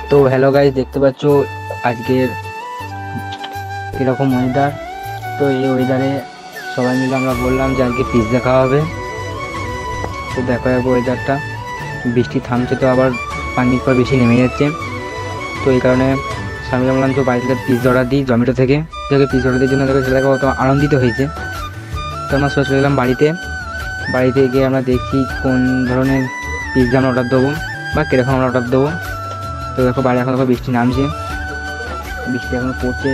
তো hello guys, দেখতে পাচ্ছ আজকের এরকম ওয়েদার। তো এই ওয়েদারে সবাই মিলে আমরা বললাম যে আজকে পিৎজা খাওয়া হবে। তো দেখো যাবো ওয়েদারটা, বৃষ্টি থামছে তো আবার পানির পর বেশি নেমে যাচ্ছে। তো এই কারণে সবাই মিলে বললাম তো বাড়ি থেকে পিৎজা অর্ডার দিই জোম্যাটো থেকে। পিৎজা অর্ডার দেওয়ার জন্য দেখো ছেলেকে কত আনন্দিত হয়েছে। তো আমরা সোজা চলে গেলাম বাড়িতে গিয়ে আমরা দেখছি কোন ধরনের পিৎজা আমরা অর্ডার দেবো বা কীরকম আমরা অর্ডার দেবো। তো দেখো বাইরে এখন দেখো বৃষ্টি নামছে, বৃষ্টি এখন পড়ছে।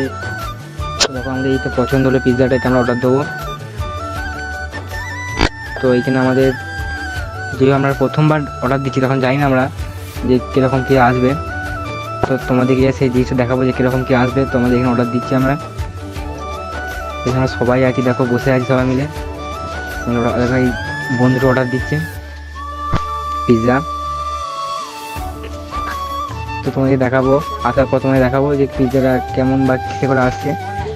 তো দেখো আমাদের এই তো পছন্দ হলো পিৎজাটা, এটা আমরা অর্ডার দেবো। তো এইখানে আমাদের যেহেতু আমরা প্রথমবার অর্ডার দিচ্ছি তখন জানি না আমরা যে কীরকম কী আসবে। তো তোমাদেরকে সেই জিনিসটা দেখাবো যে কীরকম কী আসবে। তো আমাদের এখানে অর্ডার দিচ্ছি আমরা, এখানে সবাই আছি দেখো বসে আছি সবাই মিলে। দেখো এই বন্ধুরা অর্ডার দিচ্ছে পিৎজা। তো তোমাকে দেখাবো, আসার পর তোমাকে দেখাবো যে পিৎজাটা কেমন বা কিসে করে আসছে।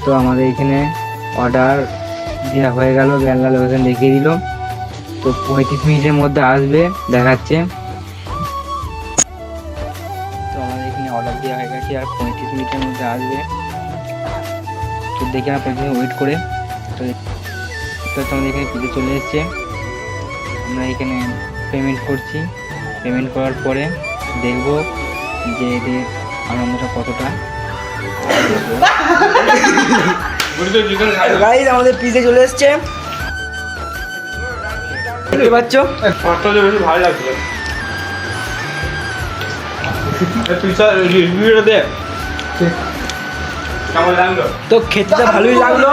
তো আমাদের এখানে অর্ডার দেওয়া হয়ে গেল, লোকেশন দেখিয়ে দিল। তো 35 মিনিটের মধ্যে আসবে দেখাচ্ছে। তো আমাদের এখানে অর্ডার দেওয়া হয়ে গেছে আর 35 মিনিটের মধ্যে আসবে। তো দেখি আমরা 35 মিনিট ওয়েট করে। তো তোমাদের এখানে পিৎজা চলে এসছে, আমরা এখানে পেমেন্ট করছি। পেমেন্ট করার পরে দেখবো যে এদের আনন্দটা কতটা। গাইস আমাদের পিজে চলে এসছে, দেখতে পাচ্ছ। ভালো লাগছে রিভিউটা দে কেমন লাগলো। তো খেতে ভালোই লাগলো।